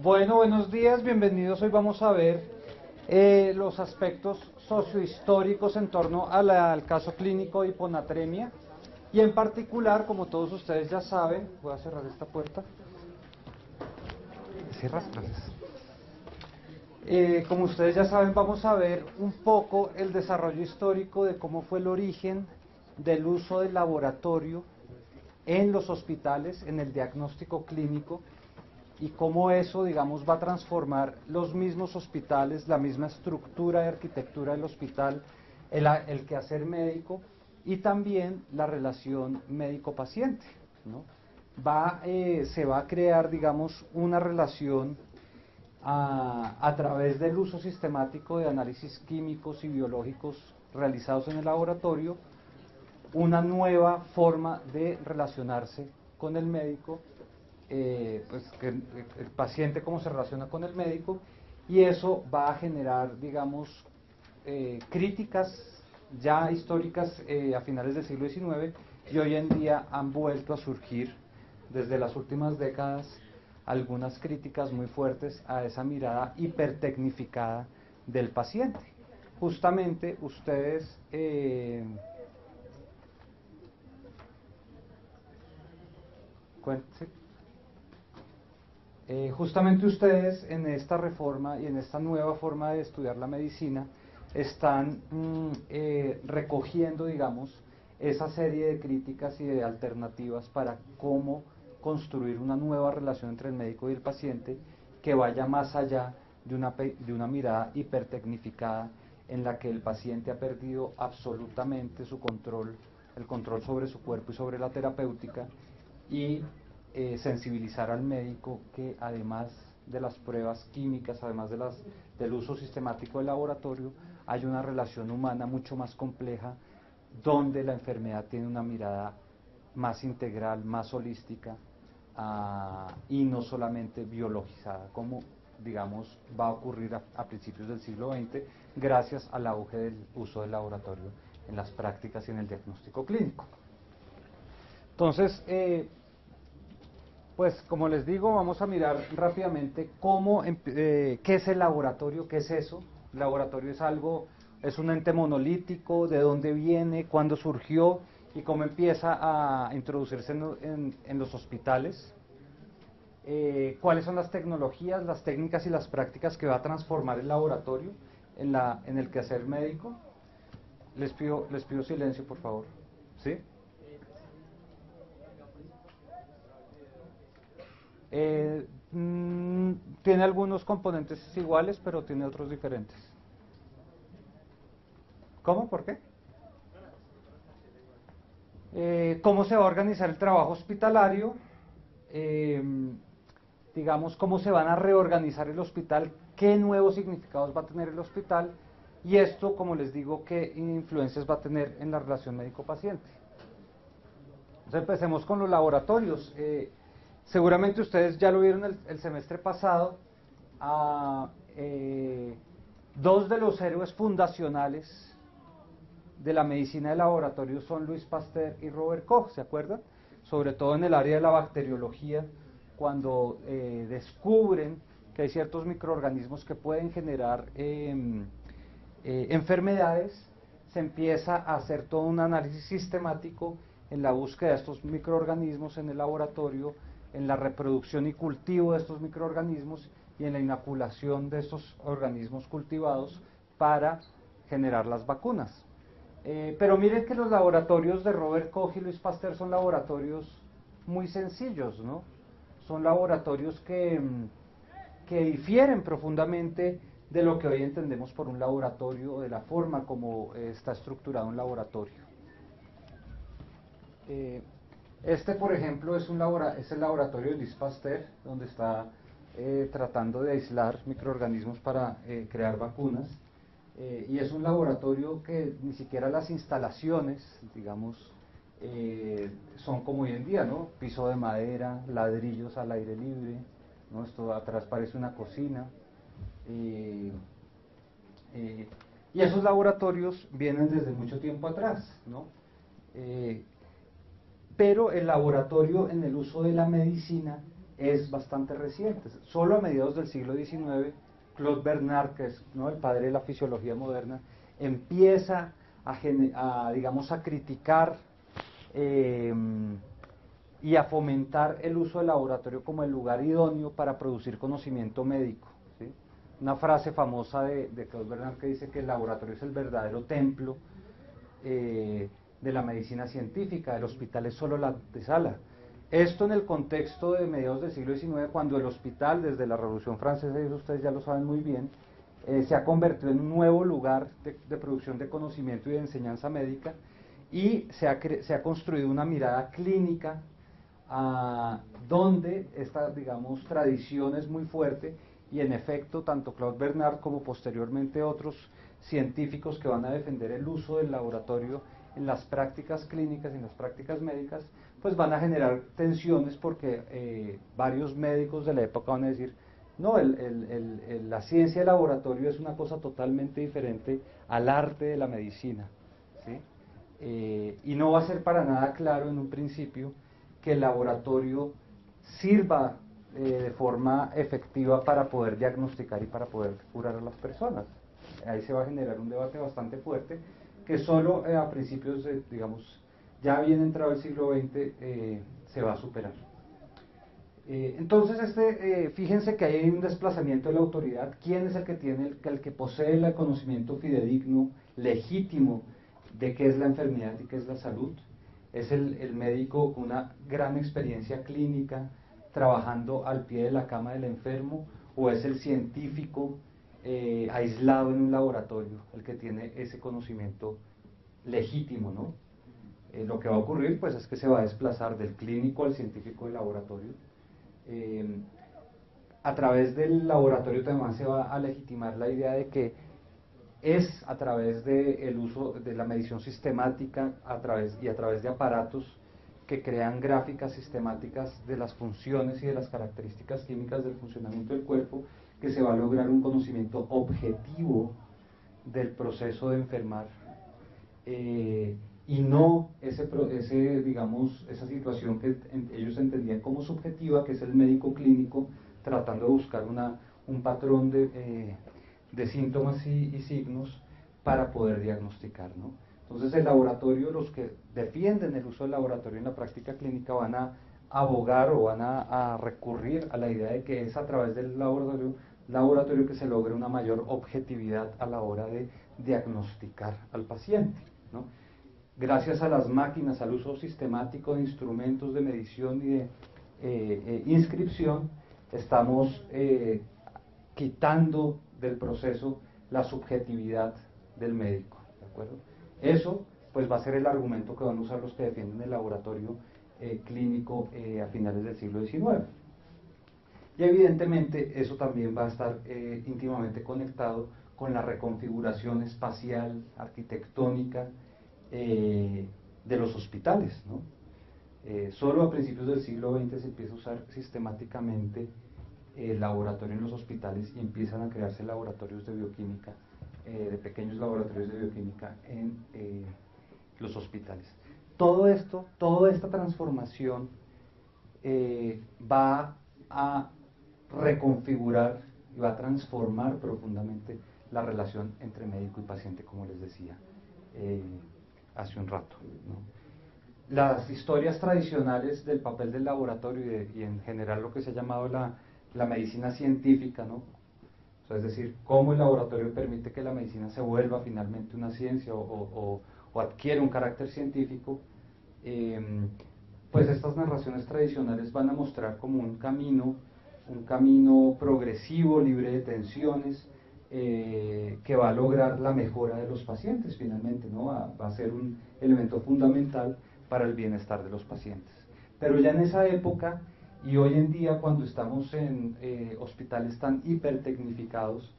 Bueno, buenos días, bienvenidos. Hoy vamos a ver los aspectos sociohistóricos en torno al caso clínico de hiponatremia y en particular, como todos ustedes ya saben, voy a cerrar esta puerta. Cierras, gracias. Como ustedes ya saben, vamos a ver un poco el desarrollo histórico de cómo fue el origen del uso del laboratorio en los hospitales, en el diagnóstico clínico, y cómo eso, digamos, va a transformar los mismos hospitales, la misma estructura de arquitectura del hospital, el quehacer médico y también la relación médico-paciente, ¿no? Se va a crear, digamos, una relación a través del uso sistemático de análisis químicos y biológicos realizados en el laboratorio, una nueva forma de relacionarse con el médico, pues que el paciente cómo se relaciona con el médico, y eso va a generar, digamos, críticas ya históricas a finales del siglo XIX, y hoy en día han vuelto a surgir desde las últimas décadas algunas críticas muy fuertes a esa mirada hipertecnificada del paciente. Justamente ustedes justamente ustedes en esta reforma y en esta nueva forma de estudiar la medicina están recogiendo, digamos, esa serie de críticas y de alternativas para cómo construir una nueva relación entre el médico y el paciente que vaya más allá de una mirada hipertecnificada en la que el paciente ha perdido absolutamente su control, el control sobre su cuerpo y sobre la terapéutica, y sensibilizar al médico que además de las pruebas químicas, además del uso sistemático del laboratorio, hay una relación humana mucho más compleja donde la enfermedad tiene una mirada más integral, más holística, y no solamente biologizada, como digamos va a ocurrir a principios del siglo XX gracias al auge del uso del laboratorio en las prácticas y en el diagnóstico clínico. Entonces, pues como les digo, vamos a mirar rápidamente qué es el laboratorio, qué es eso. El laboratorio es un ente monolítico, de dónde viene, cuándo surgió y cómo empieza a introducirse en los hospitales. Cuáles son las tecnologías, las técnicas y las prácticas que va a transformar el laboratorio en el quehacer médico. Les pido silencio, por favor. ¿Sí? Tiene algunos componentes iguales, pero tiene otros diferentes. ¿Cómo? ¿Por qué? ¿Cómo se va a organizar el trabajo hospitalario? Eh, digamos, cómo se van a reorganizar el hospital, qué nuevos significados va a tener el hospital, y esto, como les digo, qué influencias va a tener en la relación médico-paciente. Entonces empecemos con los laboratorios. Seguramente ustedes ya lo vieron el semestre pasado. Dos de los héroes fundacionales de la medicina de laboratorio son Louis Pasteur y Robert Koch, ¿se acuerdan? Sobre todo en el área de la bacteriología, cuando descubren que hay ciertos microorganismos que pueden generar enfermedades, se empieza a hacer todo un análisis sistemático en la búsqueda de estos microorganismos en el laboratorio, en la reproducción y cultivo de estos microorganismos y en la inoculación de estos organismos cultivados para generar las vacunas. Pero miren que los laboratorios de Robert Koch y Louis Pasteur son laboratorios muy sencillos, ¿no? Son laboratorios que difieren profundamente de lo que hoy entendemos por un laboratorio o de la forma como está estructurado un laboratorio. Este, por ejemplo, es el laboratorio de Louis Pasteur, donde está tratando de aislar microorganismos para crear vacunas. Y es un laboratorio que ni siquiera las instalaciones, digamos, son como hoy en día, ¿no? Piso de madera, ladrillos al aire libre, ¿no? Esto atrás parece una cocina. Y esos laboratorios vienen desde mucho tiempo atrás, ¿no? Pero el laboratorio en el uso de la medicina es bastante reciente. Solo a mediados del siglo XIX, Claude Bernard, que es, ¿no?, el padre de la fisiología moderna, empieza digamos, a criticar y a fomentar el uso del laboratorio como el lugar idóneo para producir conocimiento médico, ¿sí? Una frase famosa de Claude Bernard que dice que el laboratorio es el verdadero templo de la medicina científica, el hospital es solo la antesala. Esto en el contexto de mediados del siglo XIX, cuando el hospital, desde la Revolución Francesa, y eso ustedes ya lo saben muy bien, se ha convertido en un nuevo lugar de producción de conocimiento y de enseñanza médica, y se ha construido una mirada clínica donde esta, digamos, tradición es muy fuerte, y en efecto tanto Claude Bernard como posteriormente otros científicos que van a defender el uso del laboratorio en las prácticas clínicas y en las prácticas médicas, pues van a generar tensiones, porque varios médicos de la época van a decir: no, la ciencia de laboratorio es una cosa totalmente diferente al arte de la medicina, ¿sí? Y no va a ser para nada claro en un principio que el laboratorio sirva de forma efectiva para poder diagnosticar y para poder curar a las personas. Ahí se va a generar un debate bastante fuerte que solo a principios de, digamos, ya bien entrado el siglo XX, se va a superar. Entonces, fíjense que hay un desplazamiento de la autoridad. ¿Quién es el que tiene, el que posee el conocimiento fidedigno, legítimo, de qué es la enfermedad y qué es la salud? ¿Es el médico con una gran experiencia clínica, trabajando al pie de la cama del enfermo, o es el científico aislado en un laboratorio el que tiene ese conocimiento legítimo, ¿no? Lo que va a ocurrir, pues, es que se va a desplazar del clínico al científico del laboratorio. A través del laboratorio también se va a legitimar la idea de que es a través del uso de la medición sistemática a través de aparatos que crean gráficas sistemáticas de las funciones y de las características químicas del funcionamiento del cuerpo, que se va a lograr un conocimiento objetivo del proceso de enfermar, y no digamos, esa situación que ellos entendían como subjetiva, que es el médico clínico tratando de buscar un patrón de síntomas y signos para poder diagnosticar, ¿no? Entonces el laboratorio, los que defienden el uso del laboratorio en la práctica clínica, van a abogar o van a recurrir a la idea de que es a través del laboratorio que se logra una mayor objetividad a la hora de diagnosticar al paciente, ¿no? Gracias a las máquinas, al uso sistemático de instrumentos de medición y de inscripción, estamos quitando del proceso la subjetividad del médico, ¿de acuerdo? Eso, pues, va a ser el argumento que van a usar los que defienden el laboratorio clínico a finales del siglo XIX. Y evidentemente eso también va a estar íntimamente conectado con la reconfiguración espacial, arquitectónica de los hospitales, ¿no? Solo a principios del siglo XX se empieza a usar sistemáticamente el laboratorio en los hospitales, y empiezan a crearse laboratorios de bioquímica, de pequeños laboratorios de bioquímica en los hospitales. Todo esto, toda esta transformación va a reconfigurar y va a transformar profundamente la relación entre médico y paciente, como les decía hace un rato, ¿no? Las historias tradicionales del papel del laboratorio y en general lo que se ha llamado la medicina científica, ¿no? O sea, es decir, cómo el laboratorio permite que la medicina se vuelva finalmente una ciencia o adquiere un carácter científico, pues estas narraciones tradicionales van a mostrar como un camino progresivo, libre de tensiones, que va a lograr la mejora de los pacientes finalmente, ¿no? Va a ser un elemento fundamental para el bienestar de los pacientes. Pero ya en esa época y hoy en día, cuando estamos en hospitales tan hipertecnificados,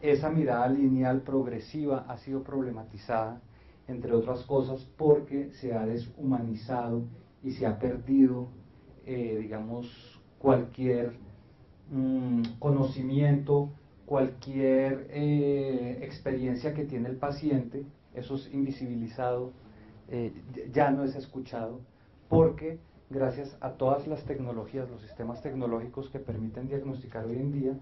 esa mirada lineal progresiva ha sido problematizada, entre otras cosas porque se ha deshumanizado y se ha perdido, digamos, cualquier conocimiento, cualquier experiencia que tiene el paciente. Eso es invisibilizado, ya no es escuchado, porque gracias a todas las tecnologías, los sistemas tecnológicos que permiten diagnosticar hoy en día,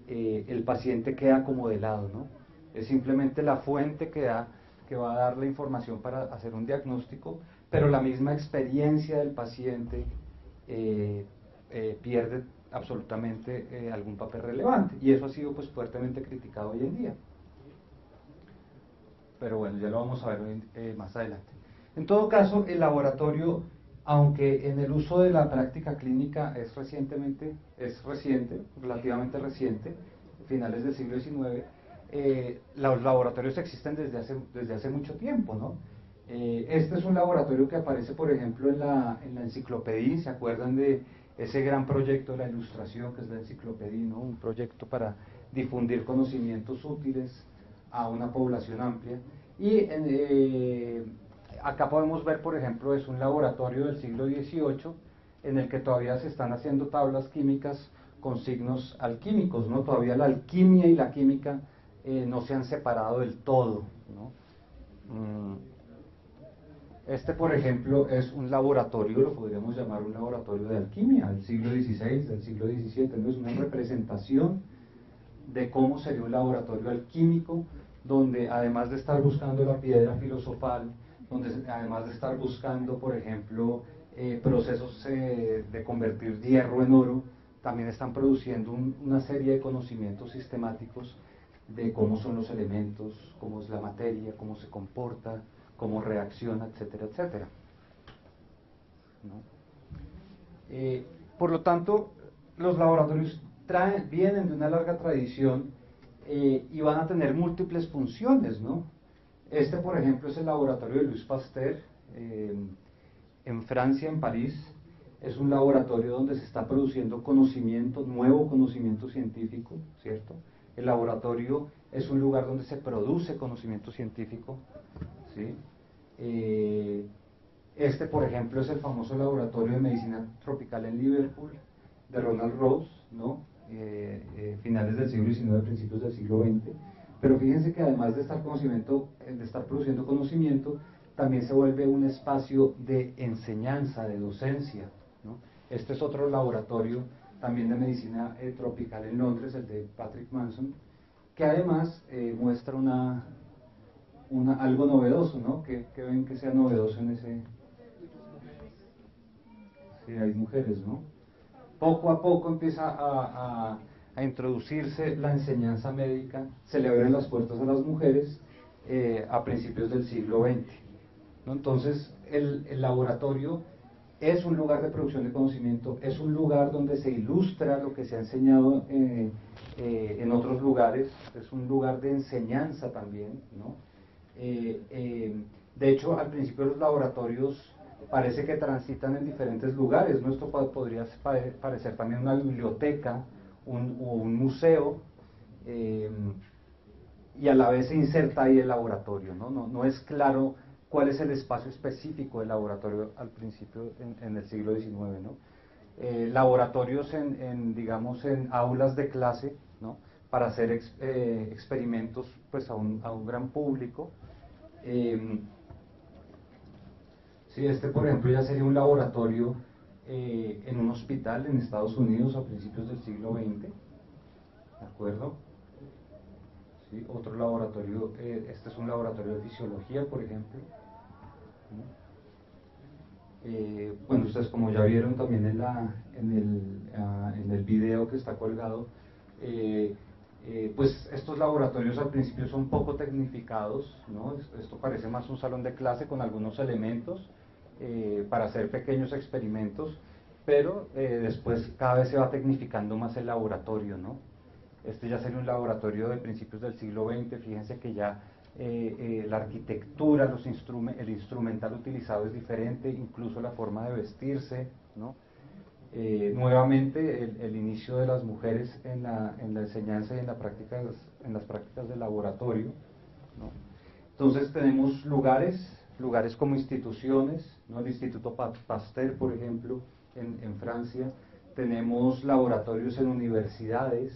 el paciente queda como de lado, ¿no? Es simplemente la fuente que va a dar la información para hacer un diagnóstico, pero la misma experiencia del paciente pierde absolutamente algún papel relevante, y eso ha sido pues fuertemente criticado hoy en día. Pero bueno, ya lo vamos a ver más adelante. En todo caso, el laboratorio, aunque en el uso de la práctica clínica es reciente, relativamente reciente, finales del siglo XIX, los laboratorios existen desde hace mucho tiempo, ¿no? Este es un laboratorio que aparece, por ejemplo, en la enciclopedia. ¿Se acuerdan de ese gran proyecto de la Ilustración, que es la enciclopedia, ¿no? Un proyecto para difundir conocimientos útiles a una población amplia? Y acá podemos ver, por ejemplo, es un laboratorio del siglo XVIII en el que todavía se están haciendo tablas químicas con signos alquímicos, ¿no? Todavía la alquimia y la química no se han separado del todo, ¿no? Este, por ejemplo, es un laboratorio, lo podríamos llamar un laboratorio de alquimia del siglo XVI, del siglo XVII, ¿no? Es una representación de cómo sería un laboratorio alquímico, donde además de estar buscando la piedra filosofal, donde además de estar buscando, por ejemplo, procesos de convertir hierro en oro, también están produciendo una serie de conocimientos sistemáticos de cómo son los elementos, cómo es la materia, cómo se comporta, cómo reacciona, etcétera, etcétera, ¿no? Por lo tanto, los laboratorios vienen de una larga tradición y van a tener múltiples funciones, ¿no? Este, por ejemplo, es el laboratorio de Louis Pasteur en Francia, en París. Es un laboratorio donde se está produciendo conocimiento, nuevo conocimiento científico, ¿cierto? El laboratorio es un lugar donde se produce conocimiento científico, ¿sí? Este, por ejemplo, es el famoso laboratorio de medicina tropical en Liverpool, de Ronald Rose, ¿no? Finales del siglo XIX, principios del siglo XX. Pero fíjense que además de estar produciendo conocimiento, también se vuelve un espacio de enseñanza, de docencia, ¿no? Este es otro laboratorio también de medicina tropical en Londres, el de Patrick Manson, que además muestra algo novedoso, ¿no? ¿Qué ven que sea novedoso en ese? Sí, hay mujeres, ¿no? Poco a poco empieza a introducirse la enseñanza médica, se le abren las puertas a las mujeres a principios del siglo XX, ¿no? Entonces, el laboratorio es un lugar de producción de conocimiento, es un lugar donde se ilustra lo que se ha enseñado en otros lugares, es un lugar de enseñanza también, ¿no? De hecho, al principio los laboratorios parece que transitan en diferentes lugares, ¿no? Esto podría parecer también una biblioteca o un museo, y a la vez se inserta ahí el laboratorio, ¿no? No es claro cuál es el espacio específico del laboratorio al principio en el siglo XIX, ¿no? Laboratorios digamos, en aulas de clase, ¿no? Para hacer experimentos pues, a un gran público. Sí, este, por ejemplo, ya sería un laboratorio en un hospital en Estados Unidos a principios del siglo XX, ¿de acuerdo? Sí, otro laboratorio, este es un laboratorio de fisiología, por ejemplo. Bueno, ustedes como ya vieron también en el video que está colgado, pues estos laboratorios al principio son poco tecnificados, ¿no? Esto parece más un salón de clase con algunos elementos para hacer pequeños experimentos, pero después cada vez se va tecnificando más el laboratorio, ¿no? Este ya sería un laboratorio de principios del siglo XX. Fíjense que ya la arquitectura, el instrumental utilizado es diferente, incluso la forma de vestirse, ¿no? Nuevamente el inicio de las mujeres en la enseñanza y en las prácticas de laboratorio, ¿no? Entonces tenemos lugares como instituciones, ¿no? El Instituto Pasteur, por ejemplo, en Francia. Tenemos laboratorios en universidades,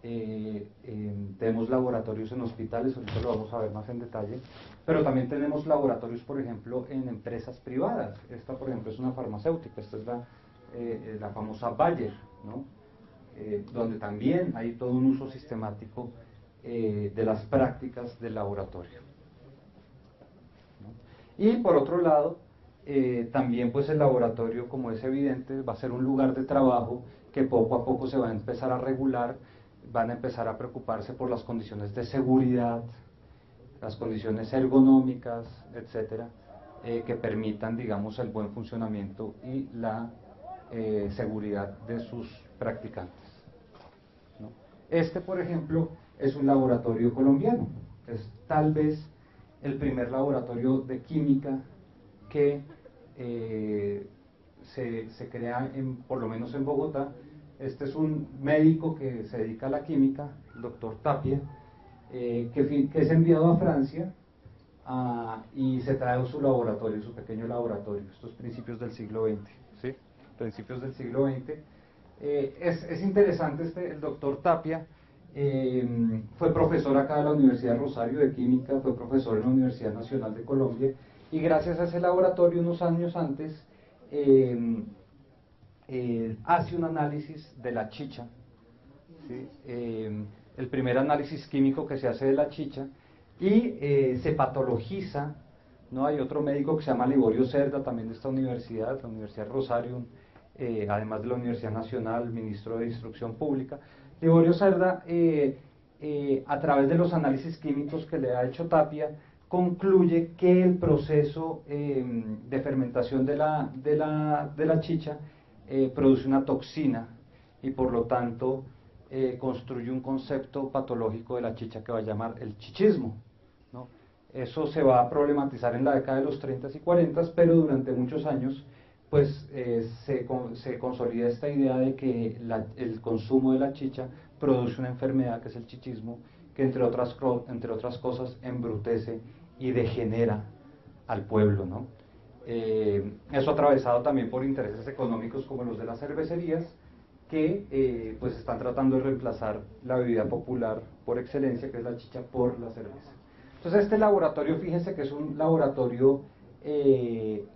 tenemos laboratorios en hospitales, ahorita lo vamos a ver más en detalle, pero también tenemos laboratorios, por ejemplo, en empresas privadas. Esta, por ejemplo, es una farmacéutica, esta es la famosa Bayer, ¿no? Donde también hay todo un uso sistemático de las prácticas del laboratorio, ¿no? Y por otro lado, también pues el laboratorio, como es evidente, va a ser un lugar de trabajo que poco a poco se va a empezar a regular, van a empezar a preocuparse por las condiciones de seguridad, las condiciones ergonómicas, etcétera, que permitan, digamos, el buen funcionamiento y la seguridad de sus practicantes, ¿no? Este, por ejemplo, es un laboratorio colombiano, es tal vez el primer laboratorio de química que se crea, por lo menos en Bogotá. Este es un médico que se dedica a la química, el doctor Tapia, que es enviado a Francia y se trae su laboratorio, su pequeño laboratorio, estos principios del siglo XX, ¿sí? Principios del siglo XX. Es interesante el doctor Tapia. Fue profesor acá de la Universidad de Rosario de Química, fue profesor en la Universidad Nacional de Colombia, y gracias a ese laboratorio, unos años antes, hace un análisis de la chicha, ¿sí? El primer análisis químico que se hace de la chicha, y se patologiza, ¿no? Hay otro médico que se llama Liborio Cerda, también de esta universidad, la Universidad de Rosario, además de la Universidad Nacional, ministro de Instrucción Pública. Liborio Cerda, a través de los análisis químicos que le ha hecho Tapia, concluye que el proceso de fermentación de la chicha produce una toxina, y por lo tanto construye un concepto patológico de la chicha que va a llamar el chichismo, ¿no? Eso se va a problematizar en la década de los 30 y 40, pero durante muchos años pues se consolida esta idea de que el consumo de la chicha produce una enfermedad que es el chichismo, que entre otras cosas embrutece y degenera al pueblo, ¿no? Eso atravesado también por intereses económicos como los de las cervecerías, que pues están tratando de reemplazar la bebida popular por excelencia, que es la chicha, por la cerveza. Entonces este laboratorio, fíjense que es un laboratorio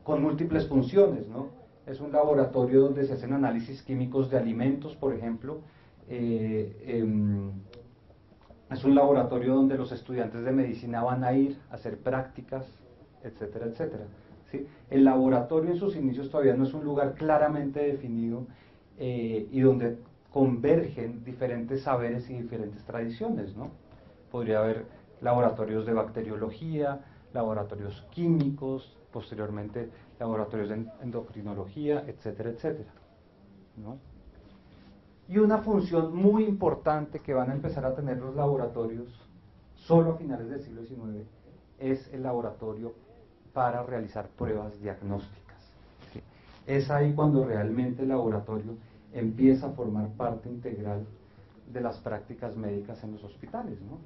con múltiples funciones, ¿no? Es un laboratorio donde se hacen análisis químicos de alimentos, por ejemplo. Es un laboratorio donde los estudiantes de medicina van a ir a hacer prácticas, etcétera, etcétera, ¿sí? El laboratorio en sus inicios todavía no es un lugar claramente definido, y donde convergen diferentes saberes y diferentes tradiciones, ¿no? Podría haber laboratorios de bacteriología, laboratorios químicos, posteriormente laboratorios de endocrinología, etcétera, etcétera, ¿no? Y una función muy importante que van a empezar a tener los laboratorios solo a finales del siglo XIX es el laboratorio para realizar pruebas diagnósticas, ¿sí? Es ahí cuando realmente el laboratorio empieza a formar parte integral de las prácticas médicas en los hospitales, ¿no?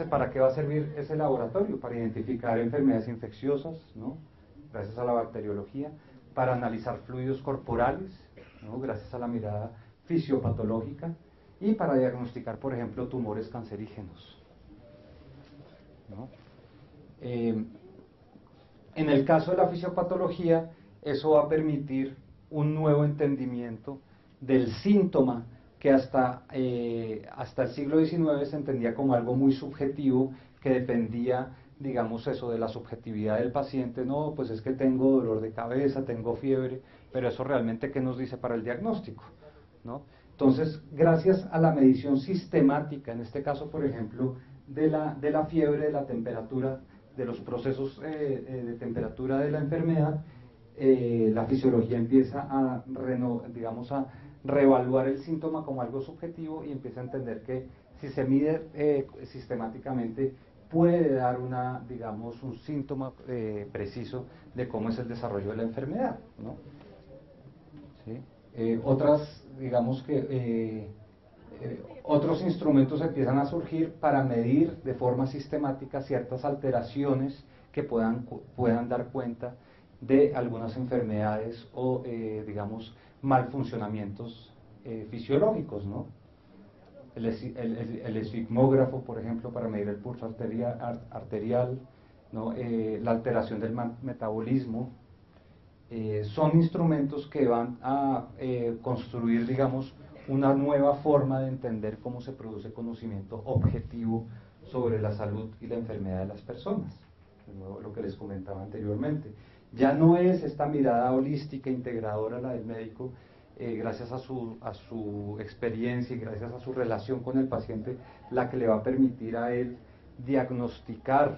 ¿Para qué va a servir ese laboratorio? Para identificar enfermedades infecciosas, ¿no? Gracias a la bacteriología, para analizar fluidos corporales, ¿no? Gracias a la mirada fisiopatológica, y para diagnosticar, por ejemplo, tumores cancerígenos, ¿no? En el caso de la fisiopatología, eso va a permitir un nuevo entendimiento del síntoma, que hasta el siglo XIX se entendía como algo muy subjetivo, que dependía, digamos, eso de la subjetividad del paciente. No, pues es que tengo dolor de cabeza, tengo fiebre, pero eso realmente, ¿qué nos dice para el diagnóstico, ¿no? Entonces, gracias a la medición sistemática, en este caso, por ejemplo, de la fiebre, de la temperatura, de los procesos de temperatura de la enfermedad, la fisiología empieza a reevaluar el síntoma como algo subjetivo, y empieza a entender que si se mide sistemáticamente puede dar un síntoma preciso de cómo es el desarrollo de la enfermedad, ¿no? ¿Sí? Otros instrumentos empiezan a surgir para medir de forma sistemática ciertas alteraciones que puedan dar cuenta de algunas enfermedades o, mal funcionamientos fisiológicos, ¿no? el esfigmógrafo, por ejemplo, para medir el pulso arterial, ¿no? La alteración del metabolismo. Son instrumentos que van a construir, digamos, una nueva forma de entender cómo se produce conocimiento objetivo sobre la salud y la enfermedad de las personas. De nuevo, lo que les comentaba anteriormente. Ya no es esta mirada holística, integradora, la del médico, gracias a su experiencia y gracias a su relación con el paciente, la que le va a permitir a él diagnosticar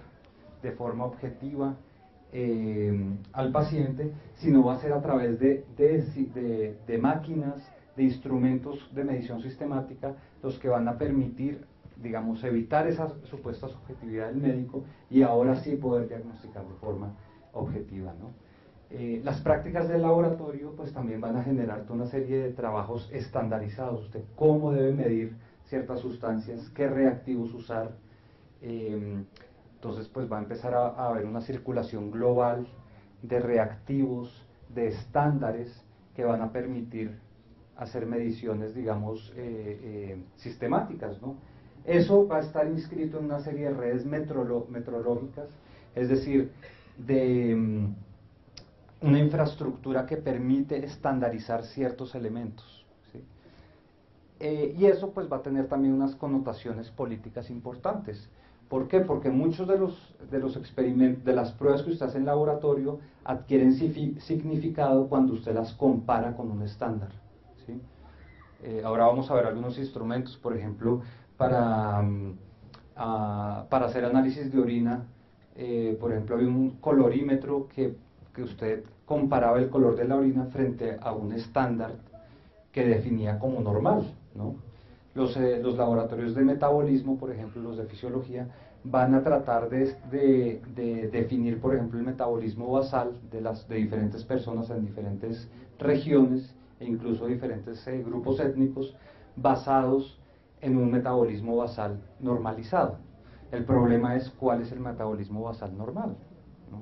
de forma objetiva al paciente, sino va a ser a través de máquinas, de instrumentos de medición sistemática, los que van a permitir, digamos, evitar esa supuesta subjetividad del médico y ahora sí poder diagnosticar de forma objetiva, ¿no? Las prácticas del laboratorio pues también van a generar toda una serie de trabajos estandarizados, usted cómo debe medir ciertas sustancias, qué reactivos usar. Entonces pues va a empezar a haber una circulación global de reactivos, de estándares que van a permitir hacer mediciones, digamos, sistemáticas, ¿no? Eso va a estar inscrito en una serie de redes metrológicas, es decir, de una infraestructura que permite estandarizar ciertos elementos, ¿sí? Y eso pues va a tener también unas connotaciones políticas importantes. ¿Por qué? Porque muchos de los experimentos, de las pruebas que usted hace en laboratorio, adquieren significado cuando usted las compara con un estándar, ¿sí? Ahora vamos a ver algunos instrumentos, por ejemplo, para hacer análisis de orina. Por ejemplo, había un colorímetro que usted comparaba el color de la orina frente a un estándar que definía como normal, ¿no? Los laboratorios de metabolismo, por ejemplo, los de fisiología, van a tratar de definir, por ejemplo, el metabolismo basal de diferentes personas en diferentes regiones e incluso diferentes grupos étnicos basados en un metabolismo basal normalizado. El problema es cuál es el metabolismo basal normal, ¿no?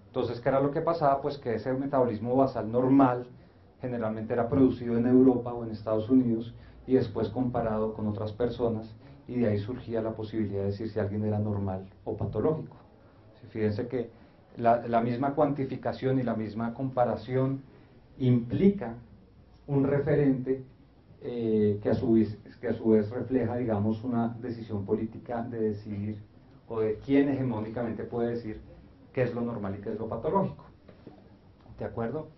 Entonces, ¿qué era lo que pasaba? Pues que ese metabolismo basal normal generalmente era producido en Europa o en Estados Unidos y después comparado con otras personas, y de ahí surgía la posibilidad de decir si alguien era normal o patológico. Fíjense que la misma cuantificación y la misma comparación implica un referente que a su vez refleja, digamos, una decisión política de decidir, o de quién hegemónicamente puede decir qué es lo normal y qué es lo patológico. ¿De acuerdo?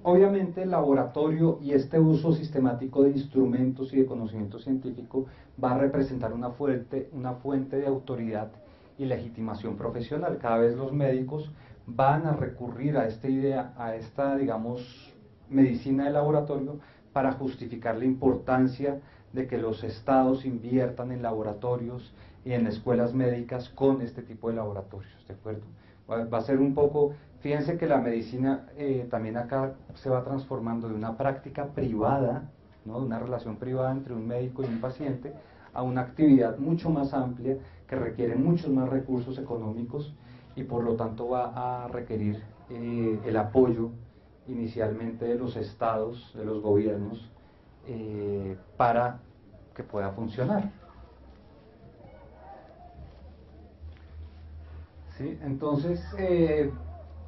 Obviamente el laboratorio y este uso sistemático de instrumentos y de conocimiento científico va a representar una fuente de autoridad y legitimación profesional. Cada vez los médicos van a recurrir a esta idea, a esta, digamos, medicina de laboratorio para justificar la importancia de que los estados inviertan en laboratorios y en escuelas médicas con este tipo de laboratorios, ¿de acuerdo? Va a ser un poco, fíjense que la medicina también acá se va transformando de una práctica privada, ¿no? De una relación privada entre un médico y un paciente, a una actividad mucho más amplia que requiere muchos más recursos económicos y por lo tanto va a requerir el apoyo inicialmente de los estados, de los gobiernos, para que pueda funcionar. ¿Sí? Entonces,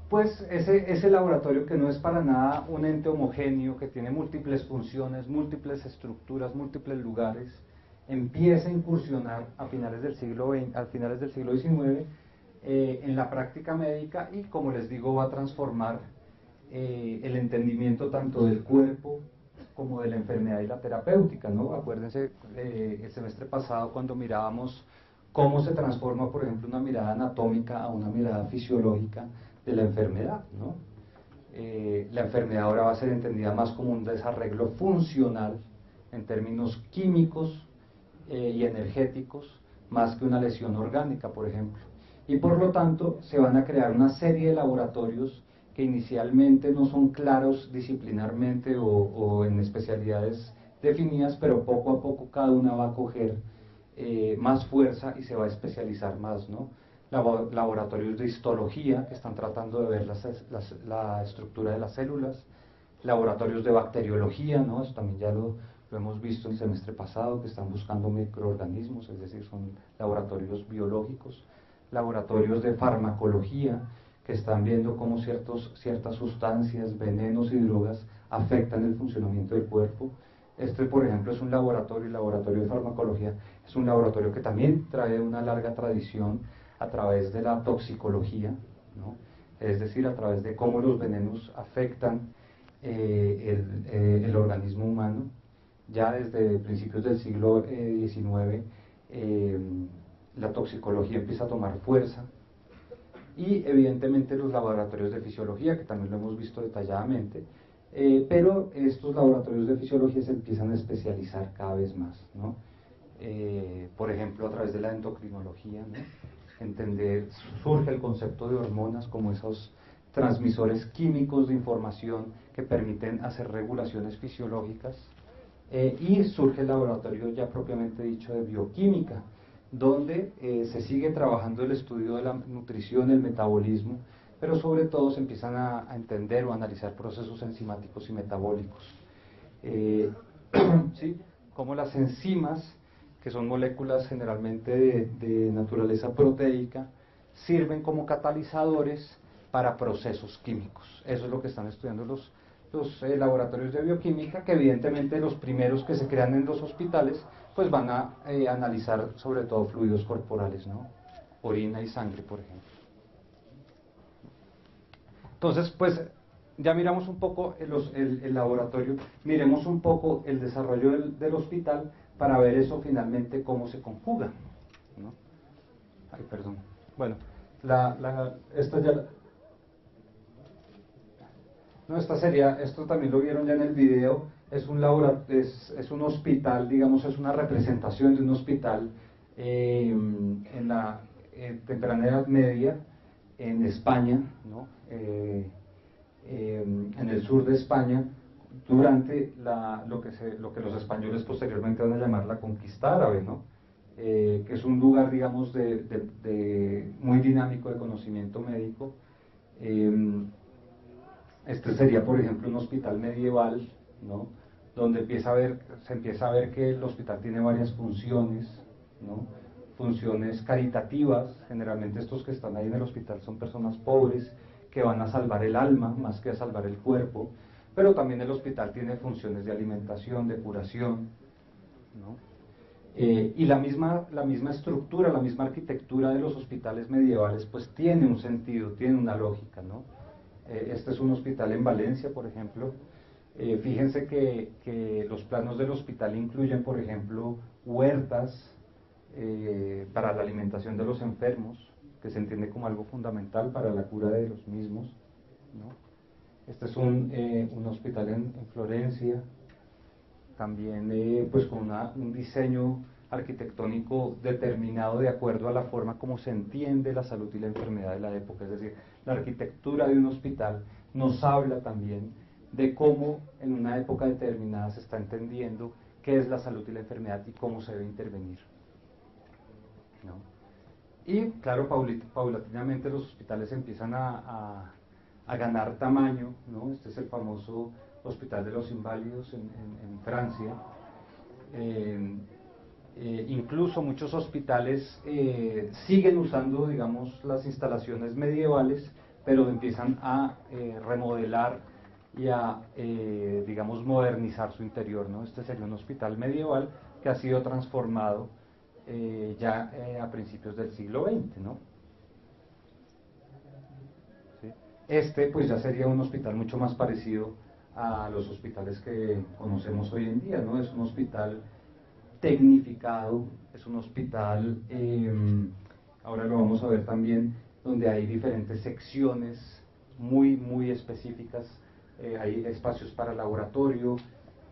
pues ese laboratorio, que no es para nada un ente homogéneo, que tiene múltiples funciones, múltiples estructuras, múltiples lugares, empieza a incursionar a finales del siglo XIX en la práctica médica y, como les digo, va a transformar el entendimiento tanto del cuerpo como de la enfermedad y la terapéutica, ¿no? Acuérdense el semestre pasado cuando mirábamos cómo se transforma, por ejemplo, una mirada anatómica a una mirada fisiológica de la enfermedad, ¿no? La enfermedad ahora va a ser entendida más como un desarreglo funcional en términos químicos y energéticos, más que una lesión orgánica, por ejemplo. Y por lo tanto se van a crear una serie de laboratorios que inicialmente no son claros disciplinarmente o en especialidades definidas, pero poco a poco cada una va a coger más fuerza y se va a especializar más, ¿no? Laboratorios de histología que están tratando de ver la estructura de las células, laboratorios de bacteriología, ¿no? Eso también ya lo lo hemos visto el semestre pasado, que están buscando microorganismos, es decir, son laboratorios biológicos, laboratorios de farmacología, que están viendo cómo ciertas sustancias, venenos y drogas afectan el funcionamiento del cuerpo. Este, por ejemplo, es un laboratorio, el laboratorio de farmacología, es un laboratorio que también trae una larga tradición a través de la toxicología, ¿no? Es decir, a través de cómo los venenos afectan el organismo humano. Ya desde principios del siglo XIX la toxicología empieza a tomar fuerza, y evidentemente los laboratorios de fisiología, que también lo hemos visto detalladamente, pero estos laboratorios de fisiología se empiezan a especializar cada vez más, ¿no? Por ejemplo, a través de la endocrinología, ¿no? Surge el concepto de hormonas como esos transmisores químicos de información que permiten hacer regulaciones fisiológicas, y surge el laboratorio ya propiamente dicho de bioquímica, donde se sigue trabajando el estudio de la nutrición, el metabolismo, pero sobre todo se empiezan a entender o a analizar procesos enzimáticos y metabólicos. ¿Sí? Como las enzimas, que son moléculas generalmente de naturaleza proteica, sirven como catalizadores para procesos químicos. Eso es lo que están estudiando los laboratorios de bioquímica, que evidentemente los primeros que se crean en los hospitales pues van a analizar sobre todo fluidos corporales, ¿no? Orina y sangre, por ejemplo. Entonces, pues ya miramos un poco el laboratorio, miremos un poco el desarrollo del hospital para ver eso finalmente cómo se conjuga, ¿no? Ay, perdón. Bueno, esta ya... No, esto también lo vieron ya en el video, es un hospital, digamos, es una representación de un hospital en la temprana Edad Media, en España, ¿no? En el sur de España, durante lo que los españoles posteriormente van a llamar la conquista árabe, ¿no? Que es un lugar, digamos, muy dinámico de conocimiento médico. Este sería, por ejemplo, un hospital medieval, ¿no? Donde se empieza a ver que el hospital tiene varias funciones, ¿no? Funciones caritativas. Generalmente estos que están ahí en el hospital son personas pobres que van a salvar el alma más que a salvar el cuerpo, pero también el hospital tiene funciones de alimentación, de curación, ¿no? Y la misma estructura, la misma arquitectura de los hospitales medievales pues tiene un sentido, tiene una lógica, ¿no? Este es un hospital en Valencia, por ejemplo. Fíjense que los planos del hospital incluyen, por ejemplo, huertas para la alimentación de los enfermos, que se entiende como algo fundamental para la cura de los mismos, ¿no? Este es un hospital en Florencia, también pues con un diseño arquitectónico determinado de acuerdo a la forma como se entiende la salud y la enfermedad de la época. Es decir, la arquitectura de un hospital nos habla también de cómo en una época determinada se está entendiendo qué es la salud y la enfermedad y cómo se debe intervenir, ¿no? Y claro, paulatinamente los hospitales empiezan a ganar tamaño, ¿no? Este es el famoso Hospital de los Inválidos en Francia. Incluso muchos hospitales siguen usando, digamos, las instalaciones medievales, pero empiezan a remodelar y a, digamos, modernizar su interior, ¿no? Este sería un hospital medieval que ha sido transformado ya a principios del siglo XX, ¿no? ¿Sí? Este pues ya sería un hospital mucho más parecido a los hospitales que conocemos hoy en día, ¿no? Es un hospital tecnificado, es un hospital, ahora lo vamos a ver también, donde hay diferentes secciones muy específicas, hay espacios para laboratorio,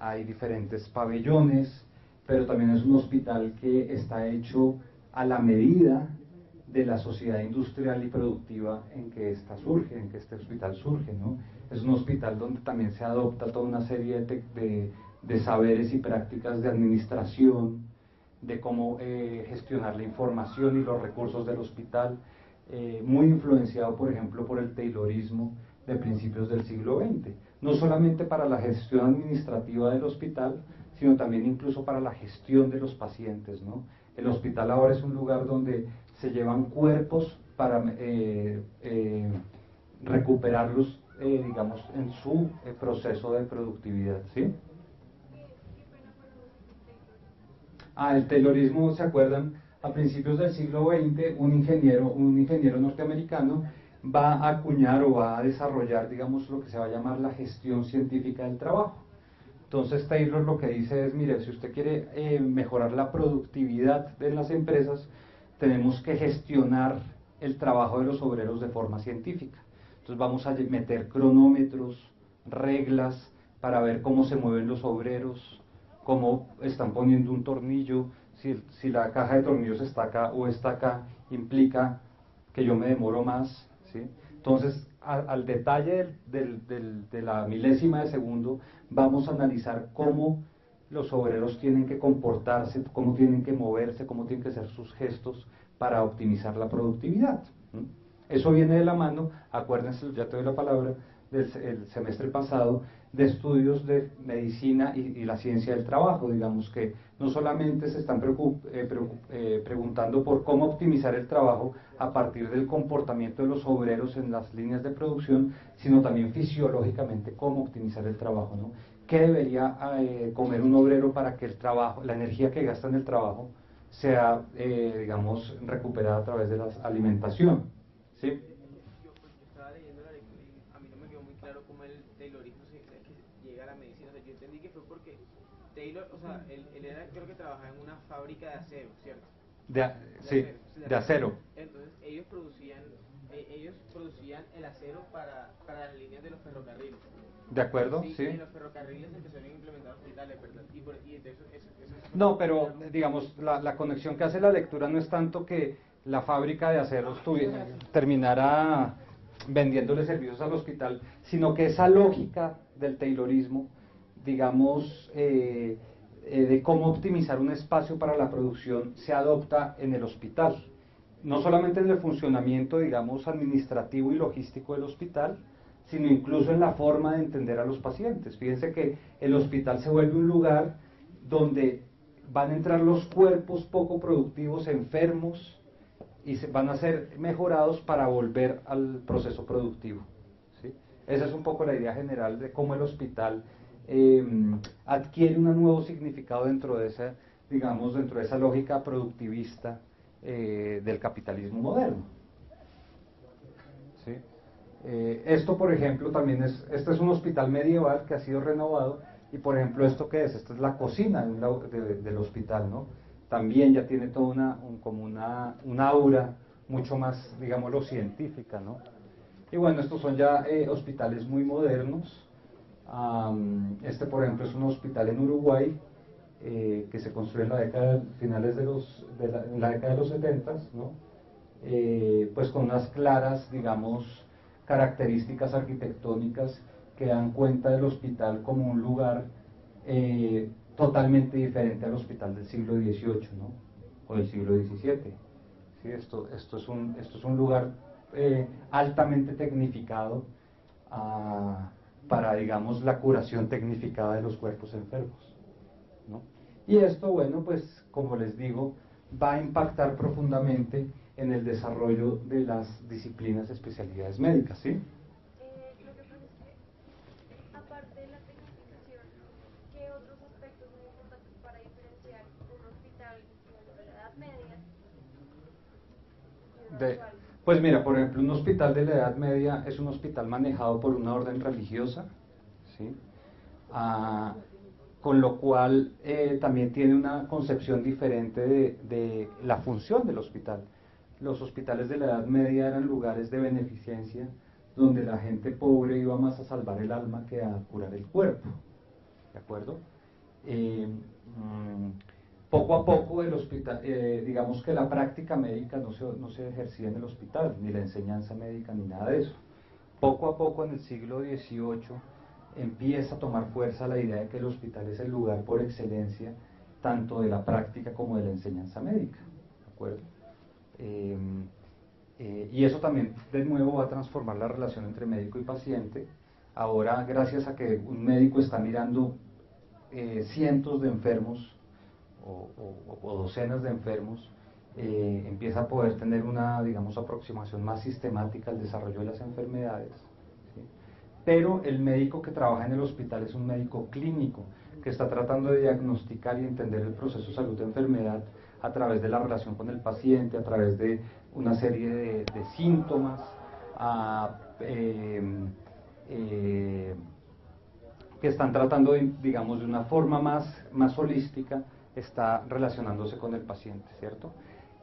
hay diferentes pabellones, pero también es un hospital que está hecho a la medida de la sociedad industrial y productiva en que este hospital surge, ¿no? Es un hospital donde también se adopta toda una serie de saberes y prácticas de administración, de cómo gestionar la información y los recursos del hospital, muy influenciado, por ejemplo, por el taylorismo de principios del siglo XX, no solamente para la gestión administrativa del hospital, sino también incluso para la gestión de los pacientes, ¿no? El hospital ahora es un lugar donde se llevan cuerpos para recuperarlos, digamos, en su proceso de productividad, ¿sí? El Taylorismo, ¿se acuerdan? A principios del siglo XX, un ingeniero norteamericano va a acuñar o va a desarrollar, digamos, lo que se va a llamar la gestión científica del trabajo. Entonces Taylor lo que dice es, mire, si usted quiere mejorar la productividad de las empresas, tenemos que gestionar el trabajo de los obreros de forma científica. Entonces vamos a meter cronómetros, reglas, para ver cómo se mueven los obreros, cómo están poniendo un tornillo, si la caja de tornillos está acá o está acá, implica que yo me demoro más, ¿sí? Entonces, al detalle de la milésima de segundo, vamos a analizar cómo los obreros tienen que comportarse, cómo tienen que moverse, cómo tienen que hacer sus gestos para optimizar la productividad. Eso viene de la mano, acuérdense, ya te doy la palabra, del semestre pasado, de estudios de medicina y la ciencia del trabajo. Digamos que no solamente se están preguntando por cómo optimizar el trabajo a partir del comportamiento de los obreros en las líneas de producción, sino también fisiológicamente cómo optimizar el trabajo, ¿no? ¿Qué debería comer un obrero para que el trabajo, la energía que gasta en el trabajo, sea, digamos, recuperada a través de la alimentación? ¿Sí? Yo estaba leyendo la lectura y a mí no me quedó muy claro cómo el Taylorismo que llega a la medicina. O sea, yo entendí que fue porque Taylor, o sea, él era, creo que trabajaba en una fábrica de acero, ¿cierto? Sí, Acero, de acero. Entonces ellos producían el acero para las líneas de los ferrocarriles. ¿De acuerdo? Sí, Sí. en los ferrocarriles empezaron a implementar hospitales, ¿verdad? Y de eso No, pero digamos, la conexión que hace la lectura no es tanto que la fábrica de acero terminara vendiéndole servicios al hospital, sino que esa lógica del Taylorismo, digamos, de cómo optimizar un espacio para la producción, se adopta en el hospital. No solamente en el funcionamiento, digamos, administrativo y logístico del hospital, sino incluso en la forma de entender a los pacientes. Fíjense que el hospital se vuelve un lugar donde van a entrar los cuerpos poco productivos, enfermos, y van a ser mejorados para volver al proceso productivo, ¿sí? Esa es un poco la idea general de cómo el hospital adquiere un nuevo significado dentro de esa, digamos, dentro de esa lógica productivista del capitalismo moderno, ¿sí? Esto, por ejemplo, también este es un hospital medieval que ha sido renovado, y por ejemplo, ¿esto qué es? Esta es la cocina del hospital, ¿no? También ya tiene toda un aura mucho más, digámoslo, científica, ¿no? Y bueno, estos son ya hospitales muy modernos. Este, por ejemplo, es un hospital en Uruguay que se construyó en la década, finales en la década de los 70, ¿no? Pues con unas claras, digamos, características arquitectónicas que dan cuenta del hospital como un lugar totalmente diferente al hospital del siglo XVIII, ¿no? O del siglo XVII. ¿Sí? Esto es un lugar altamente tecnificado para, digamos, la curación tecnificada de los cuerpos enfermos, ¿no? Y esto, bueno, pues como les digo, va a impactar profundamente en el desarrollo de las disciplinas, especialidades médicas, ¿sí? Lo que pasa es que, aparte de la tecnificación, ¿qué otros aspectos son importantes para diferenciar un hospital, digamos, de la Edad Media y uno actual? Pues mira, por ejemplo, un hospital de la Edad Media es un hospital manejado por una orden religiosa, ¿sí? Con lo cual también tiene una concepción diferente de la función del hospital. Los hospitales de la Edad Media eran lugares de beneficencia donde la gente pobre iba más a salvar el alma que a curar el cuerpo, ¿de acuerdo? Poco a poco el hospital, digamos que la práctica médica no se ejercía en el hospital, ni la enseñanza médica, ni nada de eso. Poco a poco en el siglo XVIII empieza a tomar fuerza la idea de que el hospital es el lugar por excelencia tanto de la práctica como de la enseñanza médica, ¿de acuerdo? Y eso también de nuevo va a transformar la relación entre médico y paciente. Ahora, gracias a que un médico está mirando cientos de enfermos o docenas de enfermos, empieza a poder tener una, digamos, aproximación más sistemática al desarrollo de las enfermedades, ¿sí? Pero el médico que trabaja en el hospital es un médico clínico que está tratando de diagnosticar y entender el proceso de salud de enfermedad a través de la relación con el paciente, a través de una serie de síntomas, que están tratando, digamos, de una forma más holística, está relacionándose con el paciente, ¿cierto?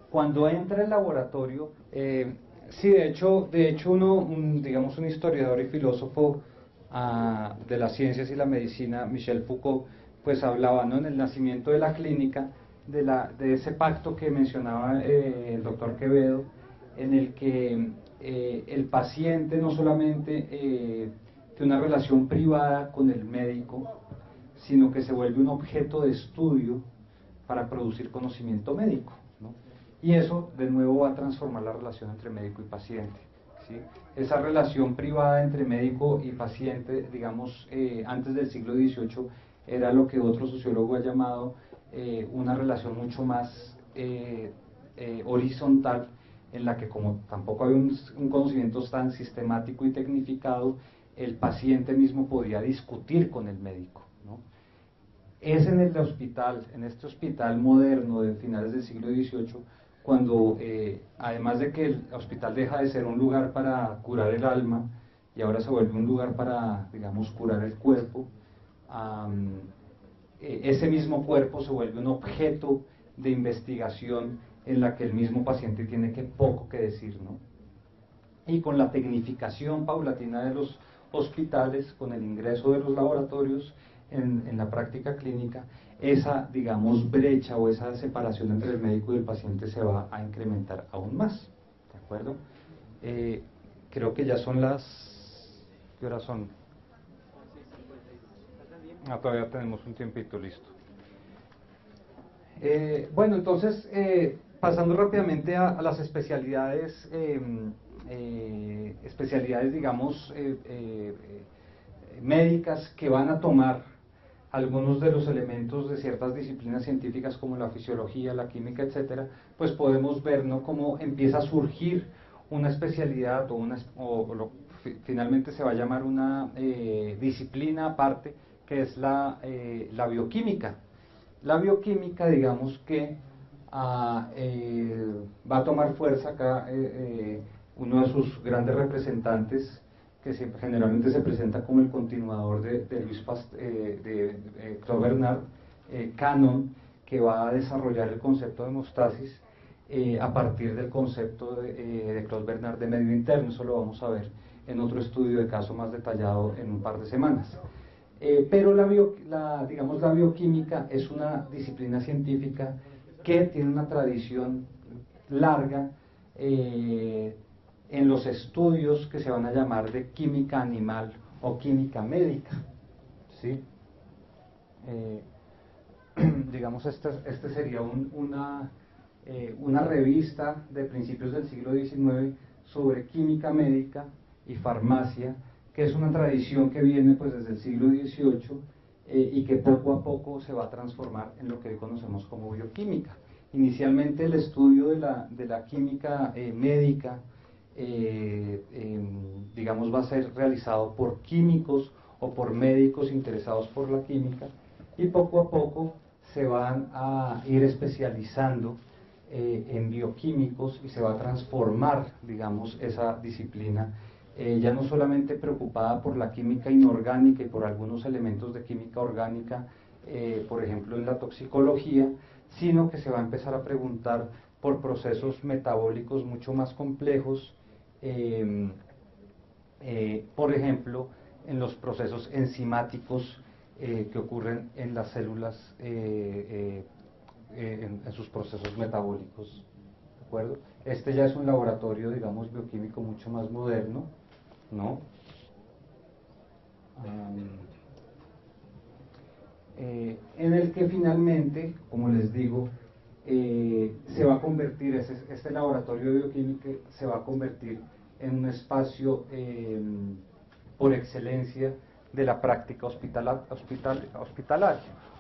Cuando entra al laboratorio, sí, de hecho digamos, un historiador y filósofo de las ciencias y la medicina, Michel Foucault, pues hablaba, ¿no?, en el nacimiento de la clínica, de ese pacto que mencionaba el doctor Quevedo, en el que el paciente no solamente tiene una relación privada con el médico, sino que se vuelve un objeto de estudio para producir conocimiento médico, ¿no? Y eso de nuevo va a transformar la relación entre médico y paciente, ¿sí? Esa relación privada entre médico y paciente, digamos, antes del siglo XVIII, era lo que otro sociólogo ha llamado una relación mucho más horizontal, en la que, como tampoco había un conocimiento tan sistemático y tecnificado, el paciente mismo podía discutir con el médico, ¿no? Es en el hospital, en este hospital moderno de finales del siglo XVIII, cuando además de que el hospital deja de ser un lugar para curar el alma y ahora se vuelve un lugar para, digamos, curar el cuerpo, ese mismo cuerpo se vuelve un objeto de investigación en la que el mismo paciente tiene poco que decir, ¿no? Y con la tecnificación paulatina de los hospitales, con el ingreso de los laboratorios en la práctica clínica, esa, digamos, brecha o esa separación entre el médico y el paciente se va a incrementar aún más, ¿de acuerdo? Creo que ya son las... ¿qué horas son? Todavía tenemos un tiempito, listo. Bueno, entonces, pasando rápidamente a las especialidades, digamos, médicas que van a tomar algunos de los elementos de ciertas disciplinas científicas como la fisiología, la química, etcétera, pues podemos ver, ¿no?, cómo empieza a surgir una especialidad finalmente se va a llamar una disciplina aparte, que es la bioquímica. La bioquímica, digamos que va a tomar fuerza acá. Uno de sus grandes representantes, que generalmente se presenta como el continuador de Claude Bernard, Cannon, que va a desarrollar el concepto de hemostasis a partir del concepto de Claude Bernard de medio interno. Eso lo vamos a ver en otro estudio de caso más detallado en un par de semanas. Pero digamos, la bioquímica es una disciplina científica que tiene una tradición larga en los estudios que se van a llamar de química animal o química médica, ¿sí? Digamos, este sería una revista de principios del siglo XIX sobre química médica y farmacia, que es una tradición que viene pues desde el siglo XVIII y que poco a poco se va a transformar en lo que hoy conocemos como bioquímica. Inicialmente el estudio de la química médica, digamos, va a ser realizado por químicos o por médicos interesados por la química, y poco a poco se van a ir especializando en bioquímicos y se va a transformar, digamos, esa disciplina, ya no solamente preocupada por la química inorgánica y por algunos elementos de química orgánica, por ejemplo en la toxicología, sino que se va a empezar a preguntar por procesos metabólicos mucho más complejos, por ejemplo en los procesos enzimáticos que ocurren en las células en sus procesos metabólicos, ¿de acuerdo? Este ya es un laboratorio, digamos, bioquímico mucho más moderno, ¿no? En el que finalmente, como les digo, se va a convertir, este laboratorio de bioquímica se va a convertir en un espacio por excelencia de la práctica hospitalaria.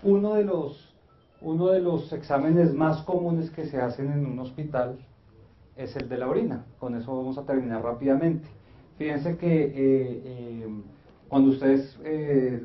Uno de los exámenes más comunes que se hacen en un hospital es el de la orina. Con eso vamos a terminar rápidamente. Fíjense que cuando ustedes,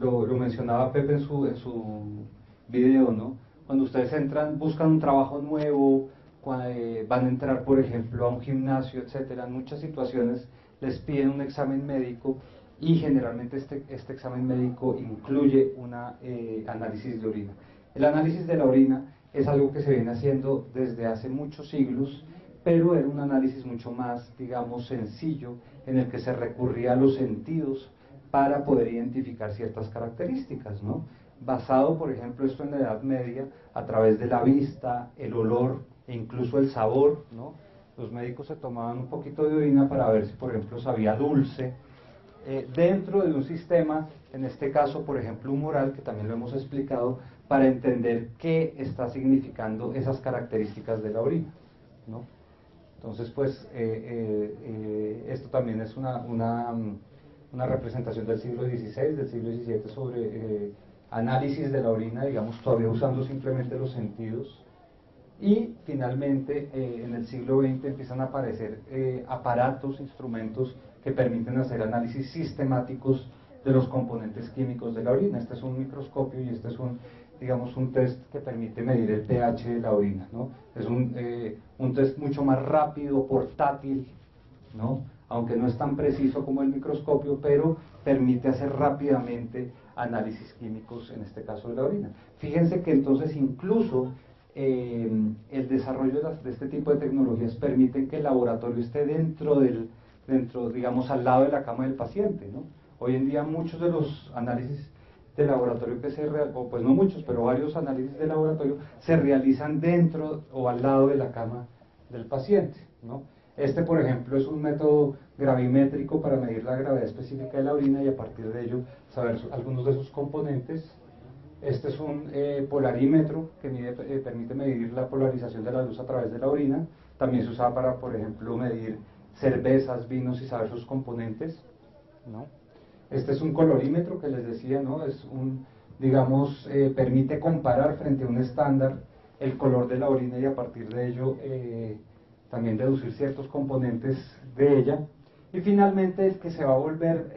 lo mencionaba Pepe en su video, ¿no? Cuando ustedes entran, buscan un trabajo nuevo, van a entrar, por ejemplo, a un gimnasio, etcétera, en muchas situaciones les piden un examen médico y generalmente este examen médico incluye un análisis de orina. El análisis de la orina es algo que se viene haciendo desde hace muchos siglos, pero era un análisis mucho más, digamos, sencillo, en el que se recurría a los sentidos para poder identificar ciertas características, ¿no? Basado, por ejemplo, esto en la Edad Media, a través de la vista, el olor e incluso el sabor, ¿no? Los médicos se tomaban un poquito de orina para ver si, por ejemplo, sabía dulce, dentro de un sistema, en este caso, por ejemplo, humoral, que también lo hemos explicado, para entender qué está significando esas características de la orina, ¿no? Entonces, pues, esto también es una representación del siglo XVI, del siglo XVII sobre análisis de la orina, digamos, todavía usando simplemente los sentidos. Y finalmente, en el siglo XX empiezan a aparecer aparatos, instrumentos que permiten hacer análisis sistemáticos de los componentes químicos de la orina. Este es un microscopio y este es digamos, un test que permite medir el pH de la orina, ¿no? Es un test mucho más rápido, portátil, ¿no? Aunque no es tan preciso como el microscopio, pero permite hacer rápidamente análisis químicos, en este caso de la orina. Fíjense que entonces incluso el desarrollo de este tipo de tecnologías permiten que el laboratorio esté dentro, digamos, al lado de la cama del paciente, ¿no? Hoy en día muchos de los análisis de laboratorio que o pues no muchos, pero varios análisis de laboratorio se realizan dentro o al lado de la cama del paciente, ¿no? Este, por ejemplo, es un método gravimétrico para medir la gravedad específica de la orina y a partir de ello saber algunos de sus componentes. Este es un polarímetro que permite medir la polarización de la luz a través de la orina. También se usa para, por ejemplo, medir cervezas, vinos y saber sus componentes, ¿no? Este es un colorímetro que les decía, ¿no? Es digamos, permite comparar frente a un estándar el color de la orina y a partir de ello también deducir ciertos componentes de ella. Y finalmente el que se va a volver,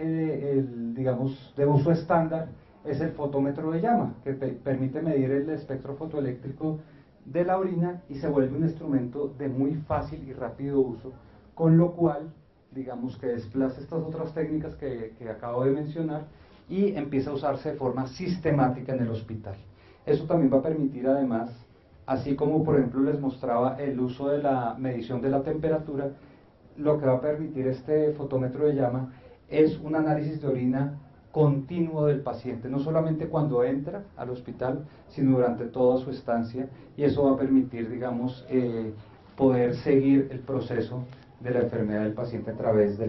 digamos, de uso estándar es el fotómetro de llama, que permite medir el espectro fotoeléctrico de la orina y se vuelve un instrumento de muy fácil y rápido uso, con lo cual, digamos, que desplaza estas otras técnicas que acabo de mencionar y empieza a usarse de forma sistemática en el hospital. Eso también va a permitir además, así como por ejemplo les mostraba el uso de la medición de la temperatura, lo que va a permitir este fotómetro de llama es un análisis de orina continuo del paciente, no solamente cuando entra al hospital, sino durante toda su estancia, y eso va a permitir, digamos, poder seguir el proceso de la enfermedad del paciente a través de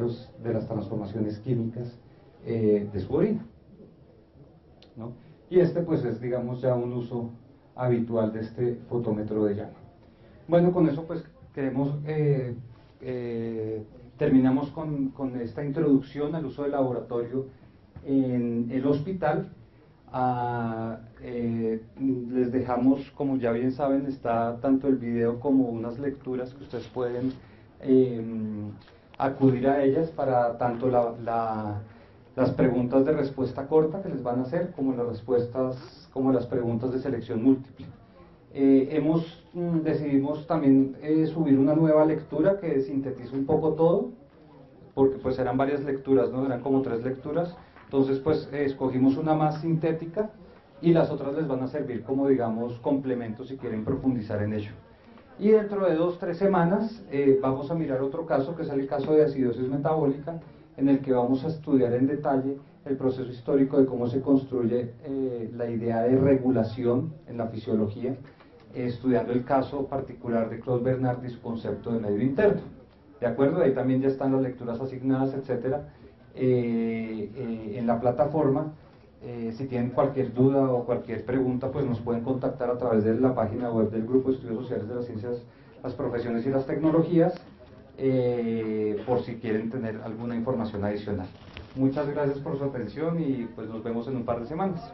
las transformaciones químicas de su orina, ¿no? Y este pues es, digamos, ya un uso habitual de este fotómetro de llama. Bueno, con eso pues terminamos con esta introducción al uso del laboratorio en el hospital. Les dejamos, como ya bien saben, está tanto el video como unas lecturas que ustedes pueden acudir a ellas para tanto las preguntas de respuesta corta que les van a hacer como las preguntas de selección múltiple. Decidimos también subir una nueva lectura que sintetiza un poco todo, porque pues eran varias lecturas, ¿no? Eran como 3 lecturas. Entonces pues escogimos una más sintética y las otras les van a servir como, digamos, complementos si quieren profundizar en ello. Y dentro de 2-3 semanas vamos a mirar otro caso, que es el caso de acidosis metabólica, en el que vamos a estudiar en detalle el proceso histórico de cómo se construye la idea de regulación en la fisiología, estudiando el caso particular de Claude Bernard y su concepto de medio interno. ¿De acuerdo? Ahí también ya están las lecturas asignadas, etcétera, en la plataforma. Si tienen cualquier duda o cualquier pregunta, pues nos pueden contactar a través de la página web del Grupo de Estudios Sociales de las Ciencias, las Profesiones y las Tecnologías, por si quieren tener alguna información adicional. Muchas gracias por su atención y pues nos vemos en un par de semanas.